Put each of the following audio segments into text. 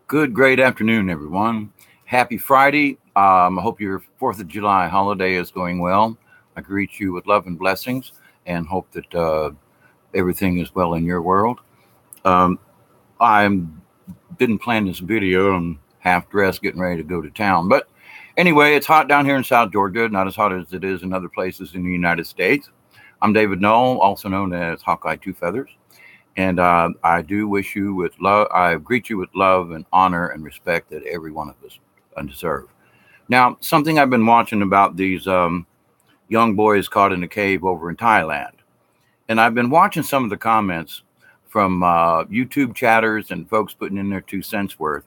Good, great afternoon, everyone. Happy Friday. I hope your 4th of July holiday is going well. I greet you with love and blessings and hope that everything is well in your world. Um, I didn't plan this video. I'm half dressed, getting ready to go to town. But anyway, it's hot down here in South Georgia, not as hot as it is in other places in the United States. I'm David Knoll, also known as Hawkeye Two Feathers. And I do wish you with love. I greet you with love and honor and respect that every one of us deserve. Now, something I've been watching about these young boys caught in a cave over in Thailand, and I've been watching some of the comments from YouTube chatters and folks putting in their 2 cents worth,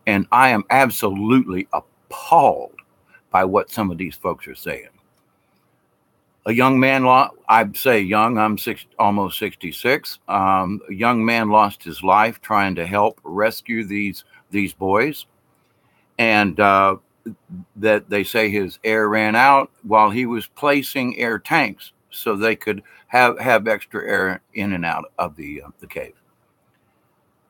and I am absolutely appalled by what some of these folks are saying. A young man, I'd say young, almost 66. A young man lost his life trying to help rescue these boys. And that they say his air ran out while he was placing air tanks so they could have extra air in and out of the cave.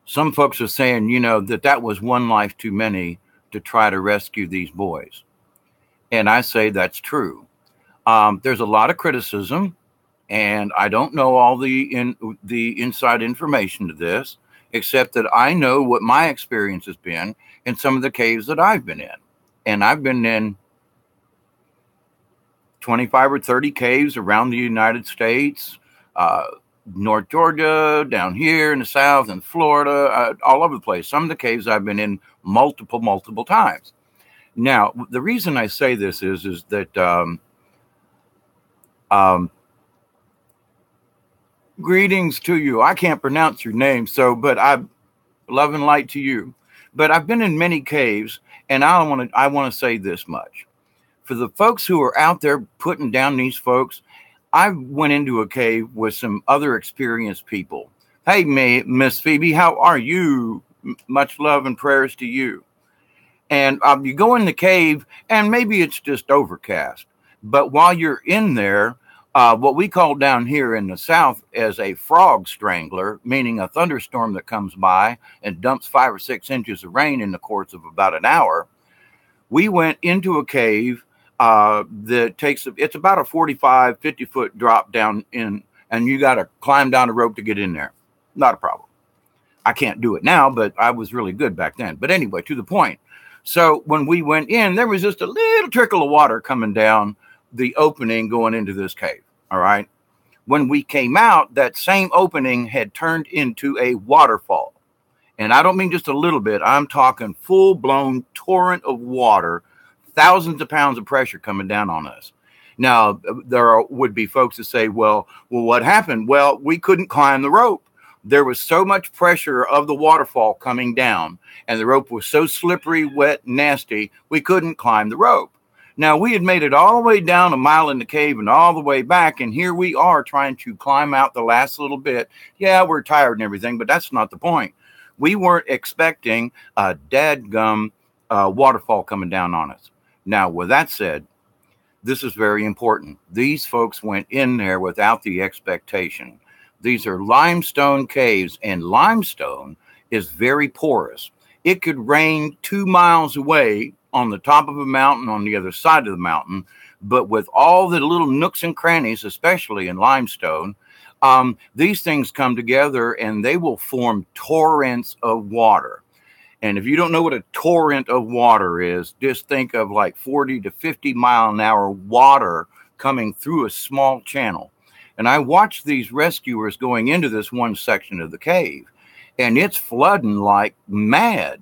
Some folks are saying, that was one life too many to try to rescue these boys. And I say that's true. There's a lot of criticism, and I don't know all the inside information to this, except that I know what my experience has been in some of the caves that I've been in. And I've been in 25 or 30 caves around the United States, North Georgia, down here in the South, and Florida, all over the place. Some of the caves I've been in multiple times. Now, the reason I say this is that greetings to you. I can't pronounce your name, but I love and light to you. But I've been in many caves, and I want to say this much. For the folks who are out there putting down these folks, I went into a cave with some other experienced people. Hey, Miss Phoebe, how are you? Much love and prayers to you. And you go in the cave, and maybe it's just overcast. But while you're in there, what we call down here in the South as a frog strangler, meaning a thunderstorm that comes by and dumps 5 or 6 inches of rain in the course of about an hour, we went into a cave it's about a 45, 50-foot drop down in, and you got to climb down a rope to get in there. Not a problem. I can't do it now, but I was really good back then. But anyway, to the point. So when we went in, there was just a little trickle of water coming down the opening going into this cave. All right. When we came out, that same opening had turned into a waterfall. And I don't mean just a little bit. I'm talking full-blown torrent of water, thousands of pounds of pressure coming down on us. Now, would be folks that say, well, what happened? Well, we couldn't climb the rope. There was so much pressure of the waterfall coming down, and the rope was so slippery, wet, nasty, we couldn't climb the rope. Now, we had made it all the way down a mile in the cave and all the way back, and here we are trying to climb out the last little bit. Yeah, we're tired and everything, but that's not the point. We weren't expecting a dadgum waterfall coming down on us. Now, with that said, this is very important. These folks went in there without the expectation. These are limestone caves, and limestone is very porous. It could rain 2 miles away on the top of a mountain on the other side of the mountain, but with all the little nooks and crannies, especially in limestone, these things come together and they will form torrents of water. And if you don't know what a torrent of water is, just think of like 40 to 50 mile an hour water coming through a small channel. And I watched these rescuers going into this one section of the cave, and it's flooding like mad.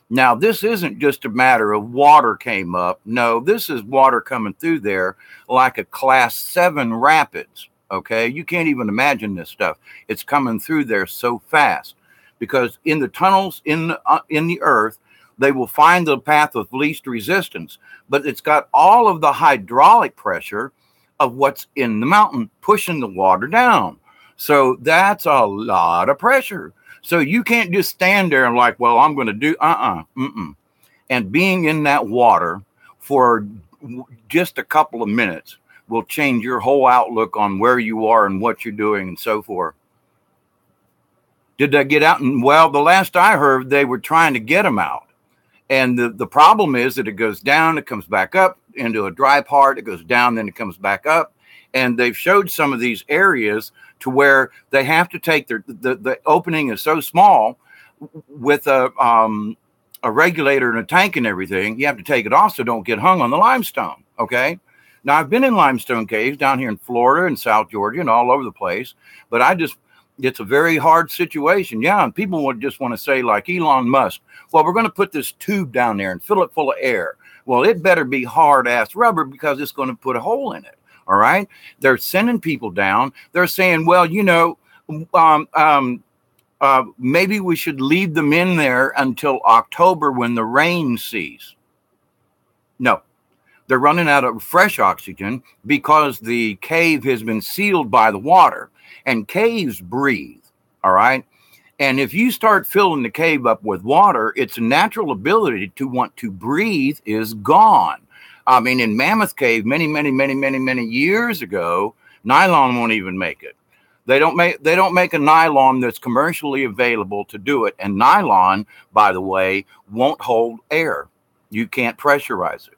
Now, this isn't just a matter of water came up. No, this is water coming through there like a class 7 rapids. Okay, you can't even imagine this stuff. It's coming through there so fast because in the tunnels in the earth, they will find the path of least resistance, but it's got all of the hydraulic pressure of what's in the mountain pushing the water down. So that's a lot of pressure. So you can't just stand there and like, well, I'm going to do, And being in that water for just a couple of minutes will change your whole outlook on where you are and what you're doing and so forth. Did they get out? And well, the last I heard, they were trying to get them out. And the problem is that it goes down, it comes back up into a dry part, it goes down, then it comes back up. And they've showed some of these areas to where they have to take the opening is so small with a regulator and a tank and everything. You have to take it off so don't get hung on the limestone. Okay. Now I've been in limestone caves down here in Florida and South Georgia and all over the place, but it's a very hard situation. Yeah. And people would just want to say, like Elon Musk, well, we're going to put this tube down there and fill it full of air. Well, it better be hard ass rubber because it's going to put a hole in it. All right. They're sending people down. They're saying, well, maybe we should leave them in there until October when the rain cease. No, they're running out of fresh oxygen because the cave has been sealed by the water, and caves breathe. All right. And if you start filling the cave up with water, its natural ability to want to breathe is gone. I mean, in Mammoth Cave, many years ago, nylon won't even make it. They don't make a nylon that's commercially available to do it. And nylon, by the way, won't hold air. You can't pressurize it.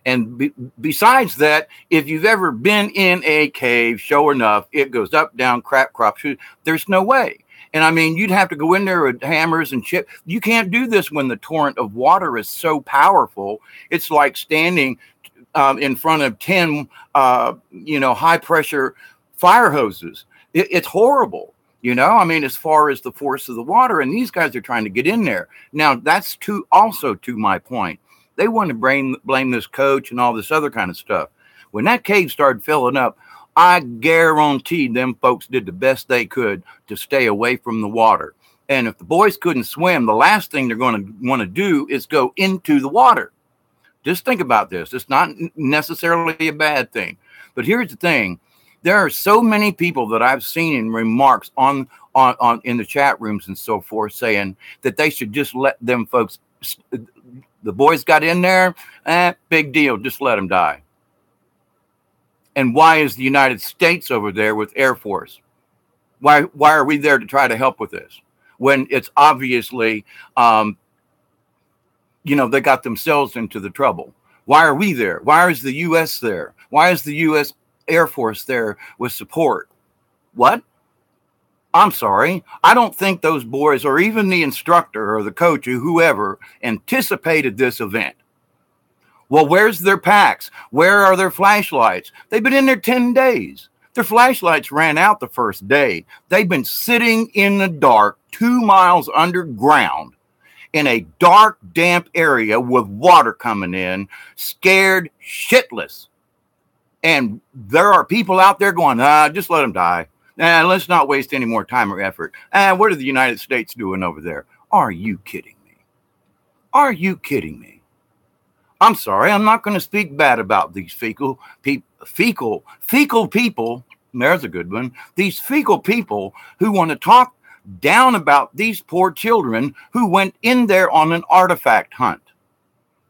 And besides that, if you've ever been in a cave, sure enough, it goes up, down, crap, shoot. There's no way. And I mean, you'd have to go in there with hammers and shit. You can't do this when the torrent of water is so powerful. It's like standing in front of 10, high pressure fire hoses. It's horrible, I mean, as far as the force of the water, and these guys are trying to get in there. Now, that's also to my point. They want to blame this coach and all this other kind of stuff. When that cave started filling up, I guarantee them folks did the best they could to stay away from the water. And if the boys couldn't swim, the last thing they're going to want to do is go into the water. Just think about this. It's not necessarily a bad thing. But here's the thing. There are so many people that I've seen in remarks on in the chat rooms and so forth saying that they should just let them folks, the boys got in there, big deal, just let them die. And why is the United States over there with Air Force? Why are we there to try to help with this? When it's obviously, they got themselves into the trouble. Why are we there? Why is the U.S. there? Why is the U.S. Air Force there with support? What? I'm sorry. I don't think those boys or even the instructor or the coach or whoever anticipated this event. Well, where's their packs? Where are their flashlights? They've been in there 10 days. Their flashlights ran out the first day. They've been sitting in the dark 2 miles underground in a dark, damp area with water coming in, scared shitless. And there are people out there going, just let them die. Let's not waste any more time or effort. What are the United States doing over there? Are you kidding me? Are you kidding me? I'm sorry. I'm not going to speak bad about these fecal people. There's a good one. These fecal people who want to talk down about these poor children who went in there on an artifact hunt.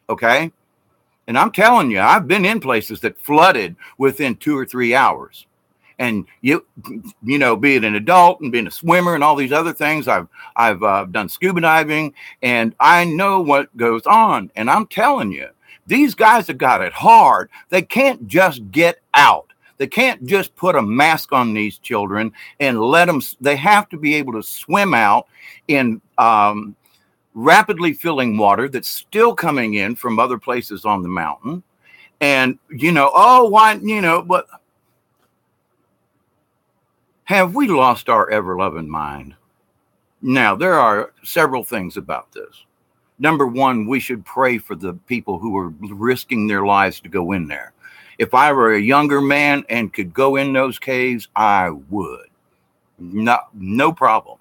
Okay. And I'm telling you, I've been in places that flooded within 2 or 3 hours. And you know, being an adult and being a swimmer and all these other things, I've done scuba diving, and I know what goes on. And I'm telling you, these guys have got it hard. They can't just get out. They can't just put a mask on these children and let them. They have to be able to swim out in rapidly filling water that's still coming in from other places on the mountain. And, but have we lost our ever-loving mind? Now, there are several things about this. Number one, we should pray for the people who are risking their lives to go in there. If I were a younger man and could go in those caves, I would. No problem.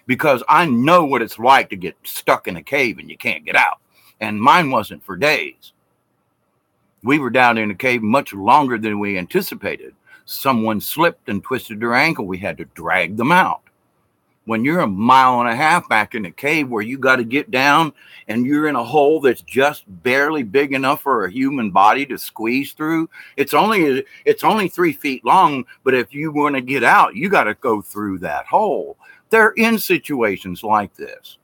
Because I know what it's like to get stuck in a cave and you can't get out. And mine wasn't for days. We were down in a cave much longer than we anticipated. Someone slipped and twisted their ankle. We had to drag them out. When you're 1.5 miles back in a cave where you got to get down and you're in a hole that's just barely big enough for a human body to squeeze through, it's only 3 feet long. But if you want to get out, you got to go through that hole They're in situations like this.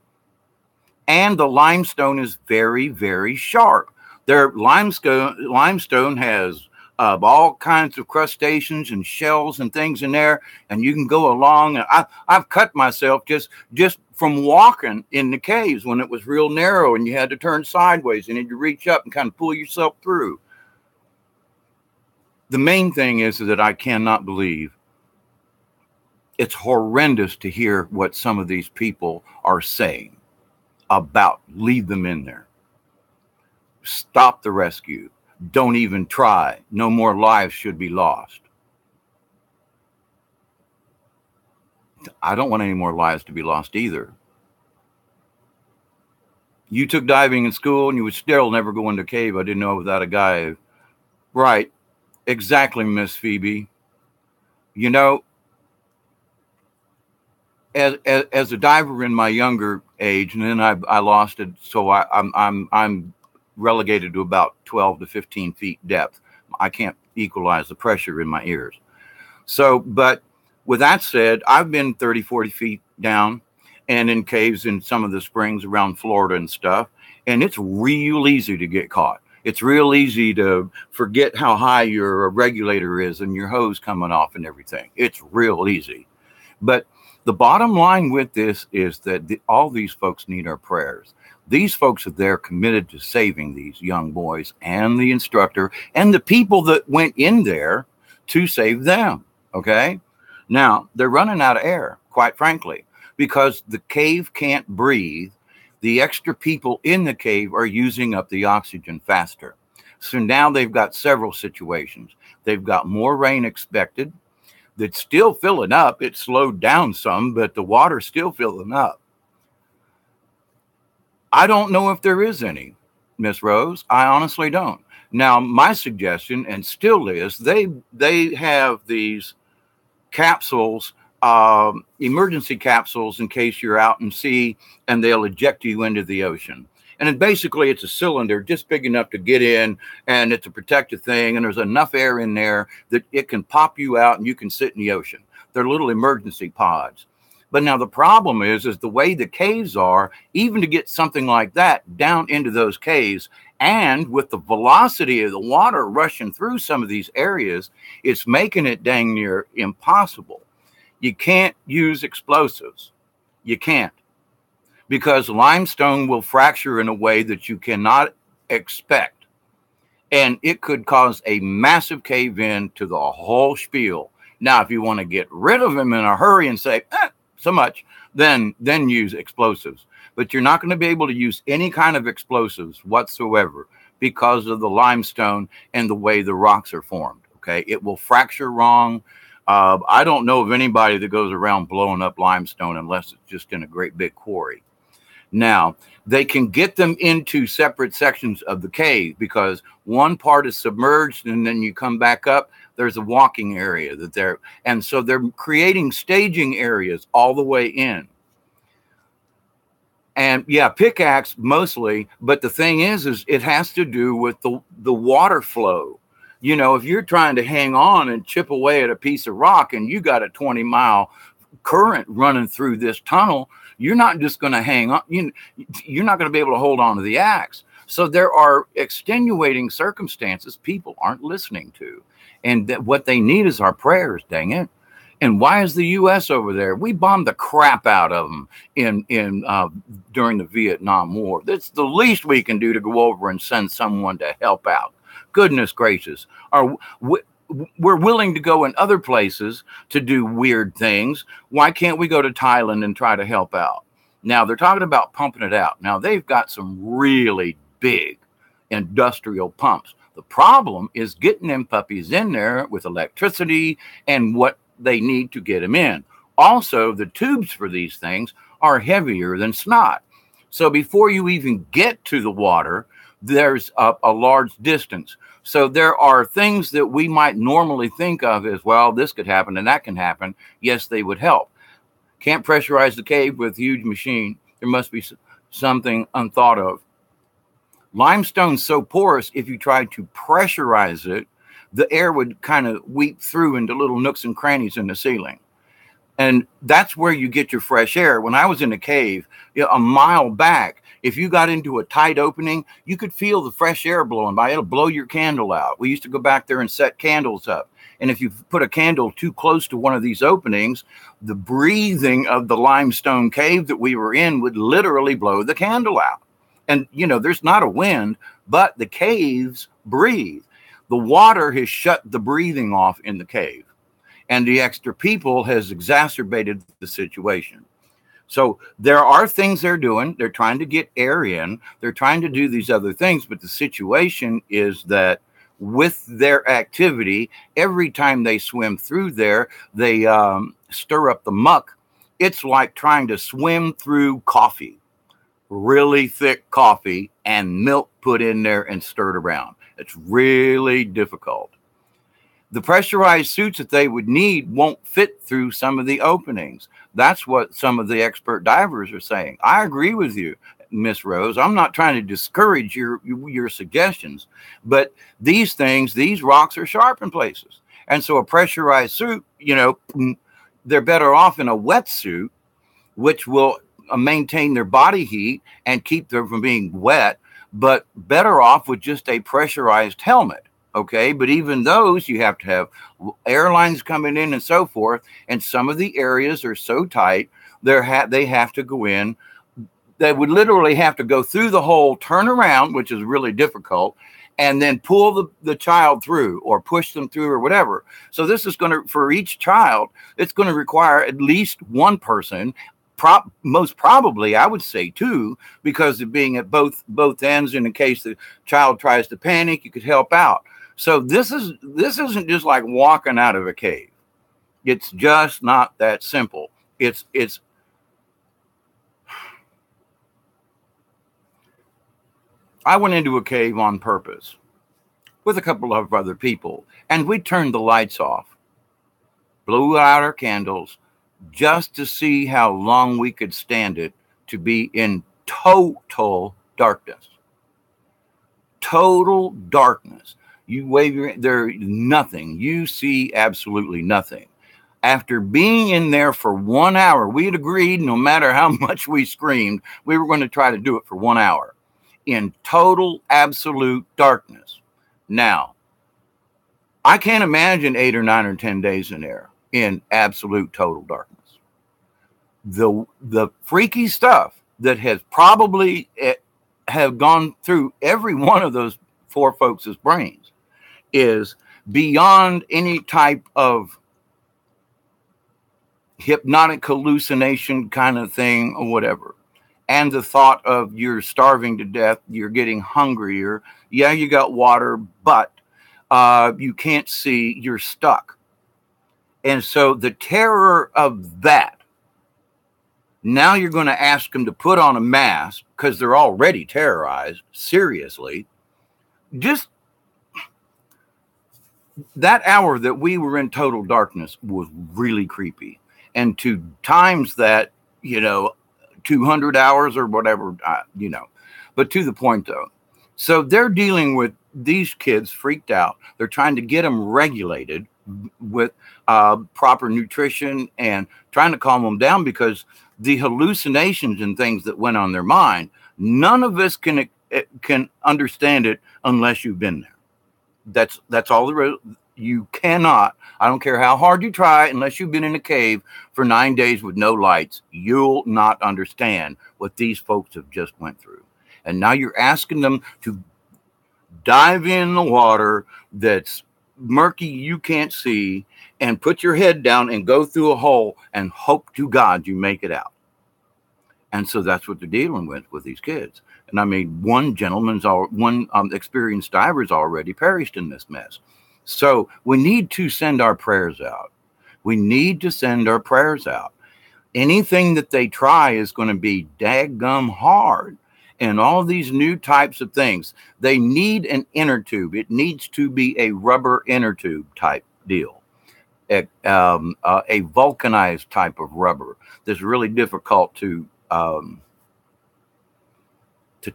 And the limestone is very, very sharp. Their limestone has all kinds of crustaceans and shells and things in there, and you can go along. I've cut myself just from walking in the caves when it was real narrow and you had to turn sideways and you had to reach up and kind of pull yourself through. The main thing is that I cannot believe, it's horrendous to hear what some of these people are saying about leave them in there. Stop the rescue. Don't even try. No more lives should be lost. I don't want any more lives to be lost either. You took diving in school and you would still never go into a cave. I didn't know without a guide. Right. Exactly, Miss Phoebe. You know, as a diver in my younger age, and then I lost it, so I'm relegated to about 12 to 15 feet depth. I can't equalize the pressure in my ears. So, but with that said, I've been 30, 40 feet down and in caves in some of the springs around Florida and stuff, and it's real easy to get caught. It's real easy to forget how high your regulator is and your hose coming off and everything. It's real easy. But the bottom line with this is that all these folks need our prayers. These folks are there committed to saving these young boys and the instructor and the people that went in there to save them. Okay. Now they're running out of air, quite frankly, because the cave can't breathe. The extra people in the cave are using up the oxygen faster. So now they've got several situations. They've got more rain expected. That's still filling up. It slowed down some, but the water's still filling up. I don't know if there is any, Miss Rose. I honestly don't. Now, my suggestion, and still is, they have these capsules, emergency capsules, in case you're out in sea, and they'll eject you into the ocean. And then basically it's a cylinder just big enough to get in, and it's a protective thing, and there's enough air in there that it can pop you out and you can sit in the ocean. They're little emergency pods. But now the problem is the way the caves are, even to get something like that down into those caves, and with the velocity of the water rushing through some of these areas, it's making it dang near impossible. You can't use explosives. You can't. Because limestone will fracture in a way that you cannot expect. And it could cause a massive cave-in to the whole spiel. Now, if you want to get rid of them in a hurry and say, so much, then use explosives. But you're not going to be able to use any kind of explosives whatsoever because of the limestone and the way the rocks are formed. Okay, it will fracture wrong. I don't know of anybody that goes around blowing up limestone unless it's just in a great big quarry. Now, they can get them into separate sections of the cave because one part is submerged and then you come back up, there's a walking area that they're, and so they're creating staging areas all the way in. And yeah, pickaxe mostly, but the thing is it has to do with the water flow. You know, if you're trying to hang on and chip away at a piece of rock and you got a 20-mile current running through this tunnel, you're not just going to hang on. You're not going to be able to hold on to the axe. So there are extenuating circumstances people aren't listening to. And what they need is our prayers, dang it. And why is the U.S. over there? We bombed the crap out of them during the Vietnam War. That's the least we can do to go over and send someone to help out. Goodness gracious. We're willing to go in other places to do weird things. Why can't we go to Thailand and try to help out? Now, they're talking about pumping it out. Now, they've got some really big industrial pumps. The problem is getting them puppies in there with electricity and what they need to get them in. Also, the tubes for these things are heavier than snot. So before you even get to the water, there's a large distance. So there are things that we might normally think of as, well, this could happen and that can happen. Yes, they would help. Can't pressurize the cave with a huge machine. There must be something unthought of. Limestone's so porous, if you tried to pressurize it, the air would kind of weep through into little nooks and crannies in the ceiling. And that's where you get your fresh air. When I was in a cave, a mile back, if you got into a tight opening, you could feel the fresh air blowing by. It'll blow your candle out. We used to go back there and set candles up. And if you put a candle too close to one of these openings, the breathing of the limestone cave that we were in would literally blow the candle out. And, there's not a wind, but the caves breathe. The water has shut the breathing off in the cave. And the extra people has exacerbated the situation. So there are things they're doing. They're trying to get air in. They're trying to do these other things. But the situation is that with their activity, every time they swim through there, they stir up the muck. It's like trying to swim through coffee, really thick coffee, and milk put in there and stirred around. It's really difficult. The pressurized suits that they would need won't fit through some of the openings. That's what some of the expert divers are saying. I agree with you, Miss Rose. I'm not trying to discourage your suggestions, but these rocks are sharp in places. And so a pressurized suit, they're better off in a wetsuit, which will maintain their body heat and keep them from being wet, but better off with just a pressurized helmet. Okay, but even those, you have to have airlines coming in and so forth. And some of the areas are so tight, they have to go in. They would literally have to go through the hole, turn around, which is really difficult, and then pull the child through or push them through or whatever. So this is going to, for each child, it's going to require at least one person. Most probably, I would say two, because of being at both ends. In case the child tries to panic, you could help out. So this isn't just like walking out of a cave. It's just not that simple. I went into a cave on purpose with a couple of other people, and we turned the lights off, blew out our candles, just to see how long we could stand it to be in total darkness. Total darkness. You wave there's nothing. You see absolutely nothing. After being in there for 1 hour, we had agreed, no matter how much we screamed, we were going to try to do it for 1 hour in total, absolute darkness. Now, I can't imagine 8 or 9 or 10 days in there in absolute total darkness. The freaky stuff that has probably have gone through every one of those four folks' brains is beyond any type of hypnotic hallucination kind of thing or whatever. And the thought of you're starving to death, you're getting hungrier. Yeah, you got water, but you can't see, you're stuck. And so the terror of that, now you're going to ask them to put on a mask because they're already terrorized, seriously. Just that hour that we were in total darkness was really creepy. And to times that, 200 hours or whatever, but to the point though. So they're dealing with these kids freaked out. They're trying to get them regulated with proper nutrition and trying to calm them down because the hallucinations and things that went on their mind, none of us can understand it unless you've been there. That's all there is. You cannot, I don't care how hard you try, unless you've been in a cave for 9 days with no lights, you'll not understand what these folks have just went through. And now you're asking them to dive in the water that's murky, you can't see, and put your head down and go through a hole and hope to God you make it out. And so that's what they're dealing with these kids. And I mean, one experienced diver's already perished in this mess. So we need to send our prayers out. We need to send our prayers out. Anything that they try is going to be daggum hard. And all these new types of things, they need an inner tube. It needs to be a rubber inner tube type deal. A vulcanized type of rubber that's really difficult to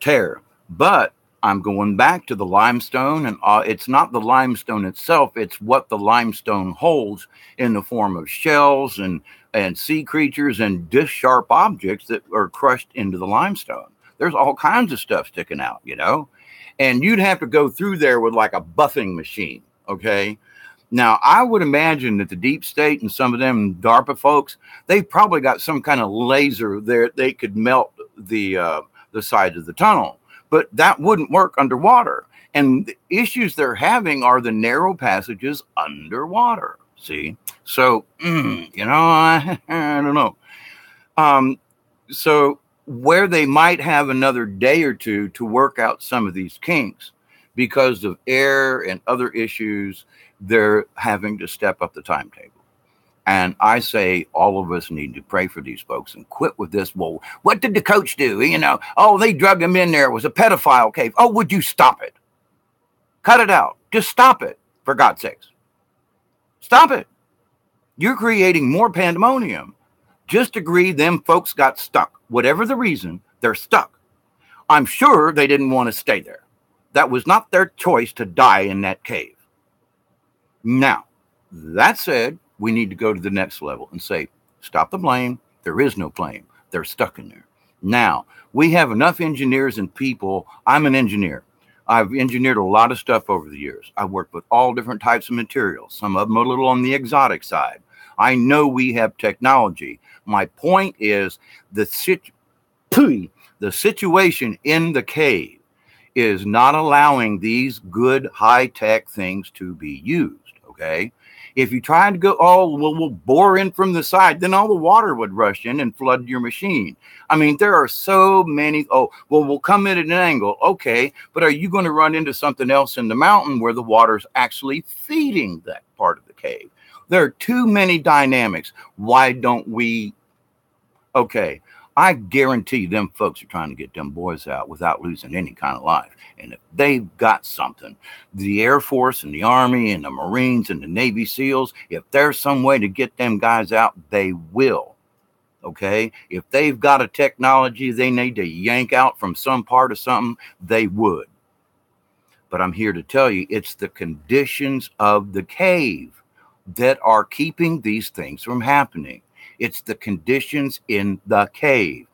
tear. But I'm going back to the limestone, and it's not the limestone itself, it's what the limestone holds in the form of shells and sea creatures and disc sharp objects that are crushed into the limestone. There's all kinds of stuff sticking out, you know, and you'd have to go through there with like a buffing machine. Okay. Now, I would imagine that the deep state and some of them DARPA folks, they've probably got some kind of laser there. They could melt the sides of the tunnel, but that wouldn't work underwater. And the issues they're having are the narrow passages underwater. See? So, you know, I don't know. So where they might have another day or two to work out some of these kinks because of air and other issues, they're having to step up the timetable. And I say all of us need to pray for these folks and quit with this. Well, what did the coach do? You know, oh, they drugged him in there. It was a pedophile cave. Oh, would you stop it? Cut it out. Just stop it, for God's sakes. Stop it. You're creating more pandemonium. Just agree them folks got stuck. Whatever the reason, they're stuck. I'm sure they didn't want to stay there. That was not their choice to die in that cave. Now, that said, we need to go to the next level and say, stop the blame. There is no blame. They're stuck in there. Now, we have enough engineers and people. I'm an engineer. I've engineered a lot of stuff over the years. I've worked with all different types of materials. Some of them are a little on the exotic side. I know we have technology. My point is the situation in the cave is not allowing these good high-tech things to be used, okay? If you try to go, oh, well, we'll bore in from the side, then all the water would rush in and flood your machine. I mean, there are so many, oh, well, we'll come in at an angle. Okay, but are you going to run into something else in the mountain where the water's actually feeding that part of the cave? There are too many dynamics. Why don't we? Okay, I guarantee them folks are trying to get them boys out without losing any kind of life. And if they've got something, the Air Force and the Army and the Marines and the Navy SEALs, if there's some way to get them guys out, they will. Okay? If they've got a technology they need to yank out from some part of something, they would. But I'm here to tell you, it's the conditions of the cave that are keeping these things from happening. It's the conditions in the cave.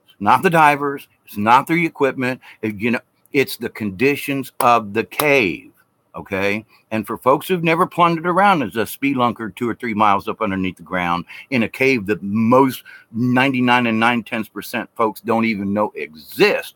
It's not the divers. It's not the equipment. You know, it's the conditions of the cave. Okay. And for folks who've never plundered around as a spelunker 2 or 3 miles up underneath the ground in a cave that most 99 and 9/10% folks don't even know exist.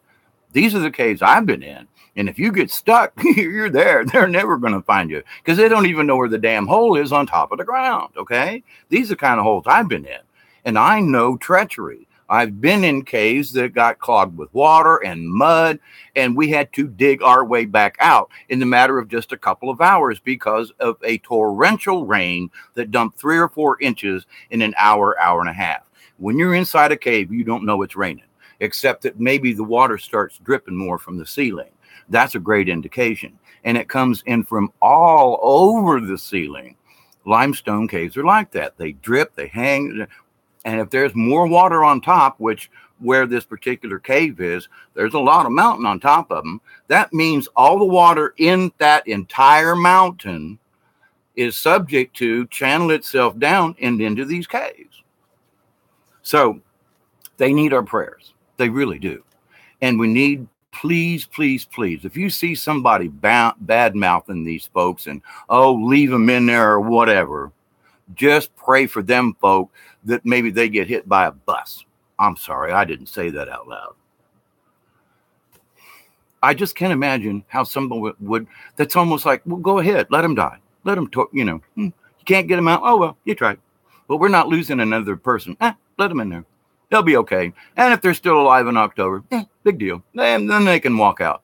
These are the caves I've been in. And if you get stuck, you're there. They're never going to find you because they don't even know where the damn hole is on top of the ground. Okay. These are the kind of holes I've been in. And I know treachery. I've been in caves that got clogged with water and mud, and we had to dig our way back out in the matter of just a couple of hours because of a torrential rain that dumped 3 or 4 inches in an hour, hour and a half. When you're inside a cave, you don't know it's raining, except that maybe the water starts dripping more from the ceiling. That's a great indication. And it comes in from all over the ceiling. Limestone caves are like that. They drip, they hang. And if there's more water on top, which where this particular cave is, there's a lot of mountain on top of them. That means all the water in that entire mountain is subject to channel itself down and into these caves. So they need our prayers. They really do. And we need, please, please, please, if you see somebody bad mouthing these folks and, oh, leave them in there or whatever, just pray for them folk that maybe they get hit by a bus. I'm sorry, I didn't say that out loud. I just can't imagine how someone would, that's almost like, well, go ahead, let them die. Let them, you can't get them out. Oh, well, you tried. But we're not losing another person. Let them in there. They'll be okay. And if they're still alive in October, big deal. Then they can walk out.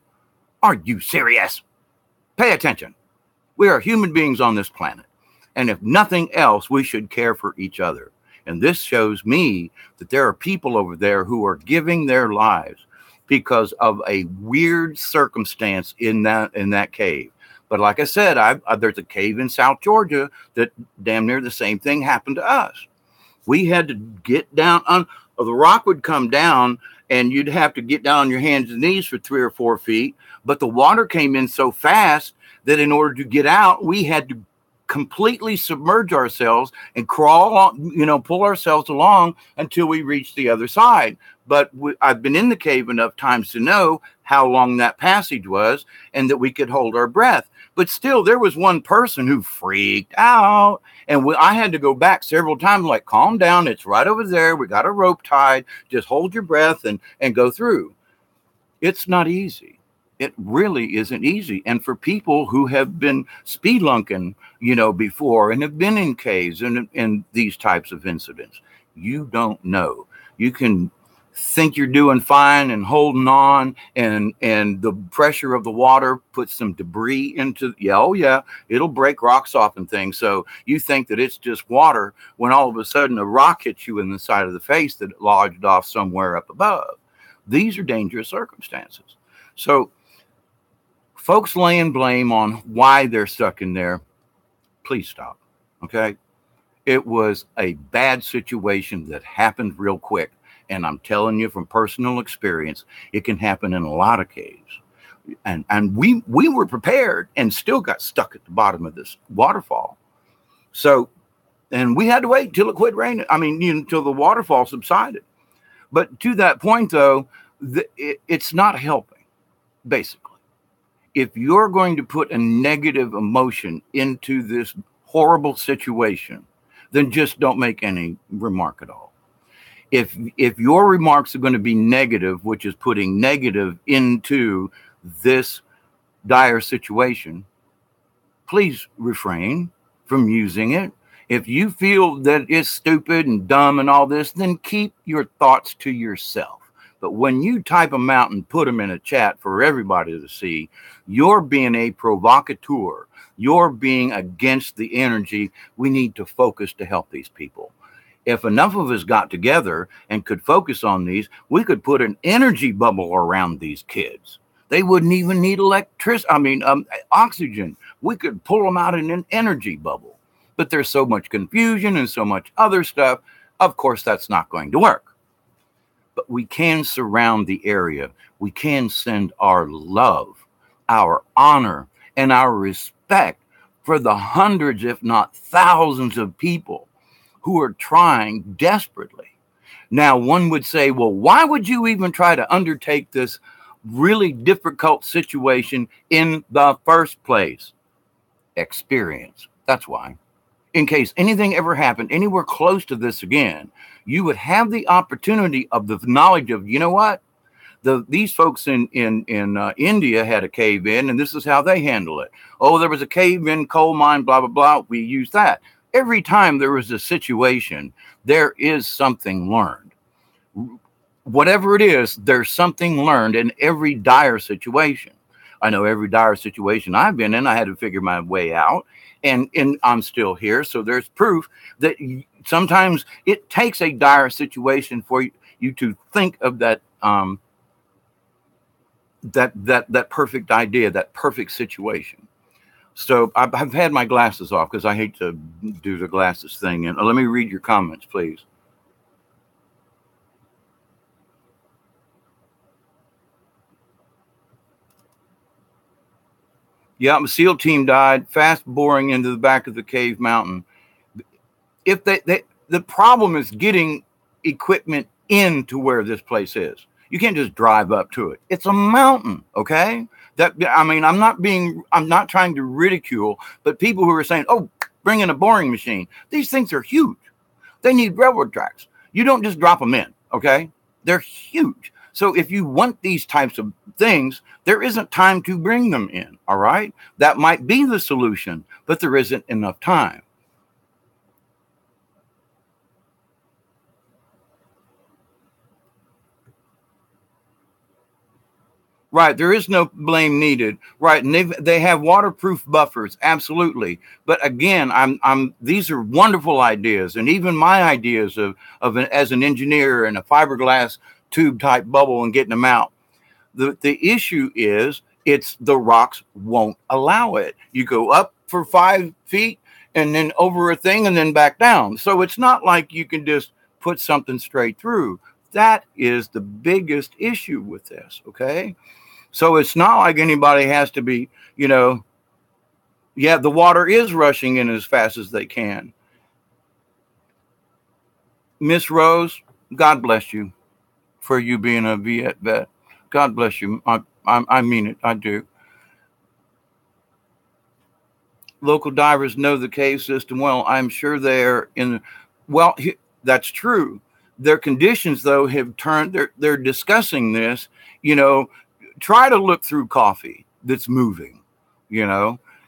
Are you serious? Pay attention. We are human beings on this planet. And if nothing else, we should care for each other. And this shows me that there are people over there who are giving their lives because of a weird circumstance in that cave. But like I said, there's a cave in South Georgia that damn near the same thing happened to us. We had to get down on, the rock would come down and you'd have to get down on your hands and knees for 3 or 4 feet. But the water came in so fast that in order to get out, we had to completely submerge ourselves and crawl on, pull ourselves along until we reached the other side. But I've been in the cave enough times to know how long that passage was and that we could hold our breath. But still, there was one person who freaked out. And I had to go back several times, like, calm down. It's right over there. We got a rope tied. Just hold your breath and go through. It's not easy. It really isn't easy. And for people who have been spelunking, before and have been in caves and these types of incidents, you don't know. You can think you're doing fine and holding on, and the pressure of the water puts some debris into, it'll break rocks off and things. So you think that it's just water when all of a sudden a rock hits you in the side of the face that lodged off somewhere up above. These are dangerous circumstances. So folks laying blame on why they're stuck in there, please stop. Okay. It was a bad situation that happened real quick. And I'm telling you from personal experience, it can happen in a lot of caves. And we were prepared and still got stuck at the bottom of this waterfall. So, and we had to wait till it quit raining. Until the waterfall subsided. But to that point, though, it's not helping, basically. If you're going to put a negative emotion into this horrible situation, then just don't make any remark at all. If your remarks are going to be negative, which is putting negative into this dire situation, please refrain from using it. If you feel that it's stupid and dumb and all this, then keep your thoughts to yourself. But when you type them out and put them in a chat for everybody to see, you're being a provocateur. You're being against the energy we need to focus to help these people. If enough of us got together and could focus on these, we could put an energy bubble around these kids. They wouldn't even need oxygen. We could pull them out in an energy bubble. But there's so much confusion and so much other stuff. Of course, that's not going to work. But we can surround the area. We can send our love, our honor, and our respect for the hundreds, if not thousands of people who are trying desperately. Now, one would say, well, why would you even try to undertake this really difficult situation in the first place? Experience. That's why. In case anything ever happened anywhere close to this again, you would have the opportunity of the knowledge of, you know what? These folks in India had a cave in, and this is how they handle it. Oh, there was a cave in coal mine, blah, blah, blah. We use that. Every time there was a situation, there is something learned. Whatever it is, there's something learned in every dire situation. I know every dire situation I've been in, I had to figure my way out, and I'm still here. So there's proof that sometimes it takes a dire situation for you to think of that that perfect idea, that perfect situation. So I've had my glasses off because I hate to do the glasses thing. And let me read your comments, please. Yeah, the SEAL team died fast boring into the back of the cave mountain. If the problem is getting equipment into where this place is. You can't just drive up to it. It's a mountain, okay? I'm not trying to ridicule, but people who are saying, oh, bring in a boring machine. These things are huge. They need railroad tracks. You don't just drop them in, okay? They're huge. So if you want these types of things, there isn't time to bring them in, all right? That might be the solution, but there isn't enough time. Right, there is no blame needed. Right, and they have waterproof buffers, absolutely. But again, these are wonderful ideas, and even my ideas as an engineer and a fiberglass tube type bubble and getting them out. The issue is the rocks won't allow it. You go up for 5 feet and then over a thing and then back down. So it's not like you can just put something straight through. That is the biggest issue with this, okay? So it's not like anybody has to be, yeah, the water is rushing in as fast as they can. Miss Rose, God bless you for you being a Viet vet. God bless you. I mean it. I do. Local divers know the cave system well. I'm sure they're in. Well, that's true. Their conditions, though, have turned. They're discussing this. Try to look through coffee that's moving.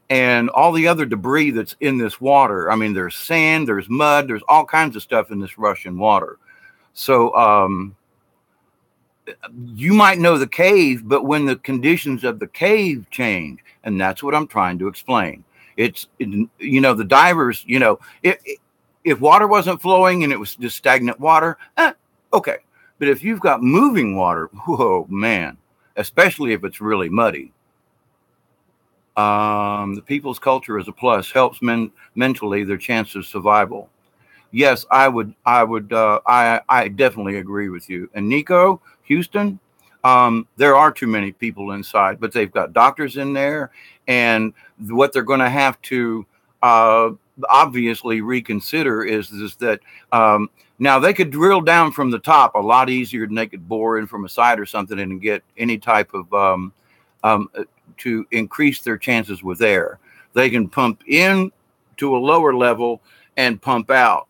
And all the other debris that's in this water. I mean, there's sand, there's mud, there's all kinds of stuff in this Russian water. So you might know the cave, but when the conditions of the cave change, and that's what I'm trying to explain. The divers, if water wasn't flowing and it was just stagnant water, okay. But if you've got moving water, whoa, man, especially if it's really muddy. The people's culture is a plus, helps mentally their chance of survival. Yes, I definitely agree with you. And Nico, Houston, there are too many people inside, but they've got doctors in there, and what they're going to have to obviously reconsider is that now they could drill down from the top a lot easier than they could bore in from a side or something and get any type of to increase their chances with air. They can pump in to a lower level and pump out.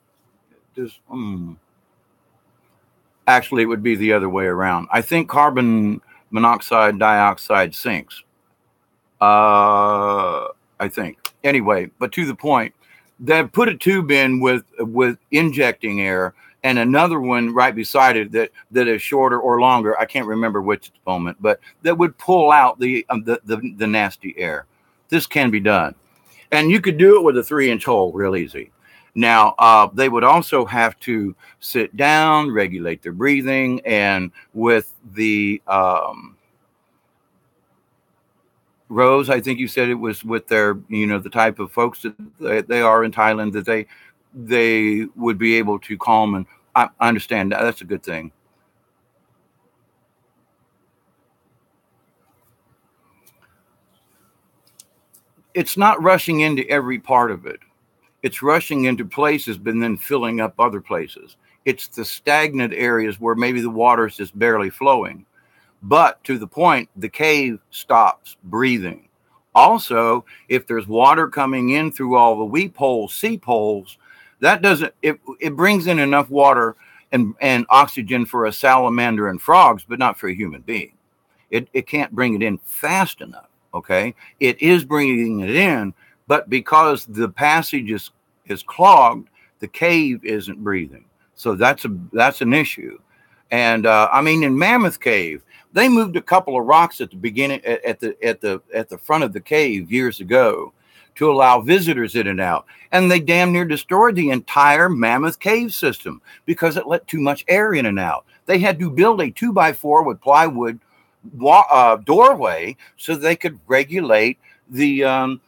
Actually, it would be the other way around. I think carbon monoxide dioxide sinks. I think. Anyway, but to the point, they put a tube in with injecting air and another one right beside it that is shorter or longer. I can't remember which at the moment, but that would pull out the nasty air. This can be done. And you could do it with a 3-inch hole real easy. Now, they would also have to sit down, regulate their breathing, and with the Rose, I think you said it was with their, the type of folks that they are in Thailand, that they would be able to calm. And I understand that. That's a good thing. It's not rushing into every part of it. It's rushing into places, but then filling up other places. It's the stagnant areas where maybe the water is just barely flowing. But to the point, the cave stops breathing. Also, if there's water coming in through all the weep holes, seep holes, that doesn't, it brings in enough water and oxygen for a salamander and frogs, but not for a human being. It can't bring it in fast enough, okay? It is bringing it in, but because the passage is clogged, the cave isn't breathing. So that's an issue. And I mean, in Mammoth Cave, they moved a couple of rocks at the beginning, at the front of the cave years ago, to allow visitors in and out. And they damn near destroyed the entire Mammoth Cave system because it let too much air in and out. They had to build a 2x4 with plywood doorway so they could regulate the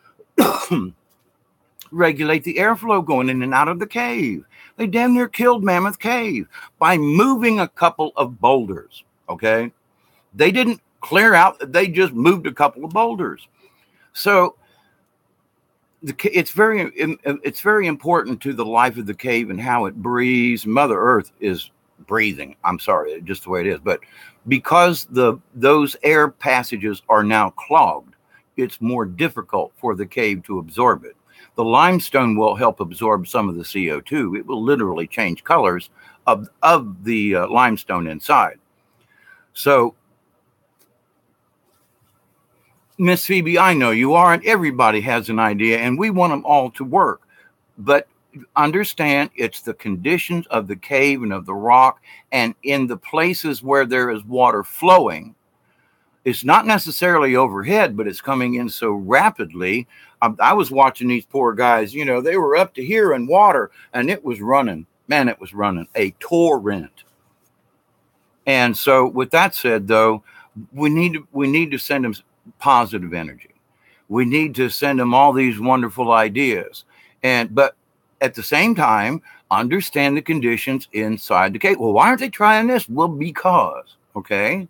regulate the airflow going in and out of the cave. They damn near killed Mammoth Cave by moving a couple of boulders. Okay, they didn't clear out; they just moved a couple of boulders. So it's very important to the life of the cave and how it breathes. Mother Earth is breathing. I'm sorry, just the way it is. But because those air passages are now clogged, it's more difficult for the cave to absorb it. The limestone will help absorb some of the CO2. It will literally change colors of the limestone inside. So, Miss Phoebe, I know you are, and everybody has an idea, and we want them all to work. But understand, it's the conditions of the cave and of the rock, and in the places where there is water flowing. It's not necessarily overhead, but it's coming in so rapidly. I was watching these poor guys, they were up to here in water, and it was running. Man, it was running a torrent. And so with that said, though, we need to send them positive energy. We need to send them all these wonderful ideas. But at the same time, understand the conditions inside the cave. Well, why aren't they trying this? Well, because, okay,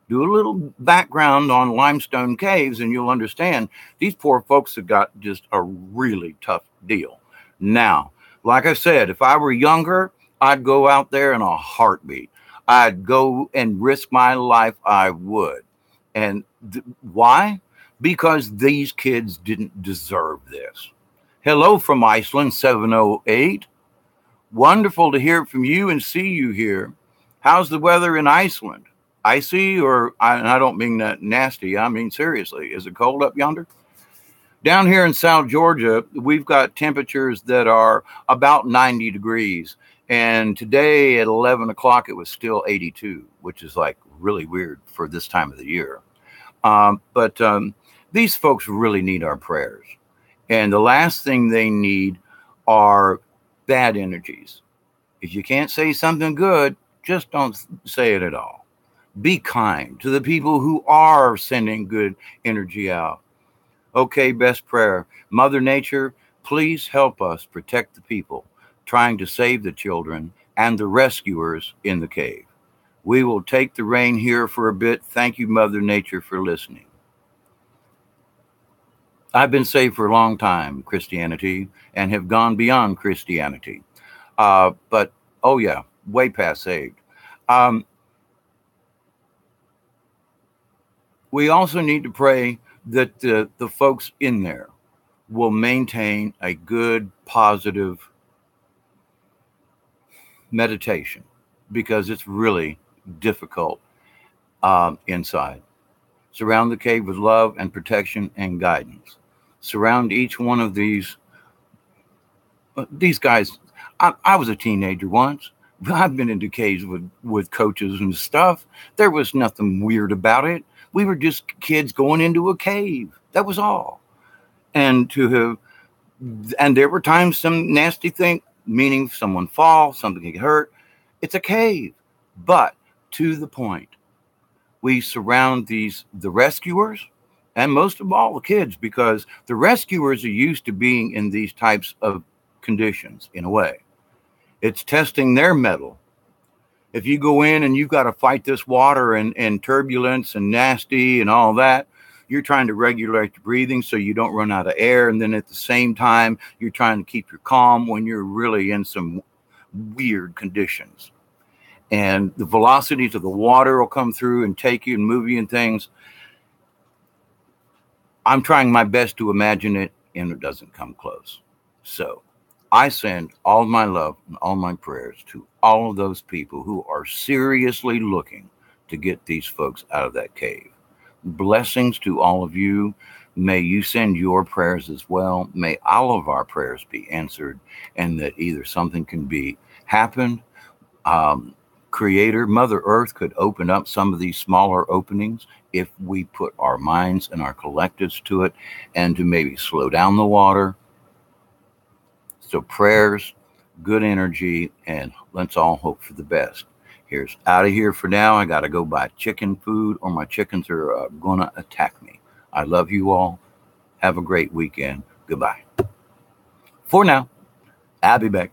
do a little background on limestone caves and you'll understand these poor folks have got just a really tough deal. Now, like I said, if I were younger, I'd go out there in a heartbeat. I'd go and risk my life. I would. And why? Because these kids didn't deserve this. Hello from Iceland, 708. Wonderful to hear from you and see you here. How's the weather in Iceland? Icy, or I don't mean that nasty. I mean, seriously, is it cold up yonder? Down here in South Georgia, we've got temperatures that are about 90 degrees. And today at 11 o'clock, it was still 82, which is like really weird for this time of the year. But these folks really need our prayers. And the last thing they need are bad energies. If you can't say something good, just don't say it at all. Be kind to the people who are sending good energy out. Okay, best prayer. Mother Nature, please help us protect the people trying to save the children and the rescuers in the cave. We will take the reign here for a bit. Thank you, Mother Nature, for listening. I've been saved for a long time, Christianity, and have gone beyond Christianity. But, oh yeah, way past saved. We also need to pray that the folks in there will maintain a good, positive meditation, because it's really difficult inside. Surround the cave with love and protection and guidance. Surround each one of these guys. I was a teenager once. I've been into caves with coaches and stuff. There was nothing weird about it. We were just kids going into a cave. That was all. And there were times some nasty thing, meaning someone fall, something get hurt. It's a cave. But to the point, we surround the rescuers, and most of all the kids, because the rescuers are used to being in these types of conditions in a way. It's testing their mettle. If you go in and you've got to fight this water and turbulence and nasty and all that, you're trying to regulate your breathing so you don't run out of air. And then at the same time, you're trying to keep your calm when you're really in some weird conditions. And the velocities of the water will come through and take you and move you and things. I'm trying my best to imagine it, and it doesn't come close. So I send all my love and all my prayers to all of those people who are seriously looking to get these folks out of that cave. Blessings to all of you. May you send your prayers as well. May all of our prayers be answered, and that either something can be happened. Creator, Mother Earth could open up some of these smaller openings if we put our minds and our collectives to it, and to maybe slow down the water. So prayers, good energy, and let's all hope for the best. Here's out of here for now. I got to go buy chicken food, or my chickens are going to attack me. I love you all. Have a great weekend. Goodbye. For now, I'll be back.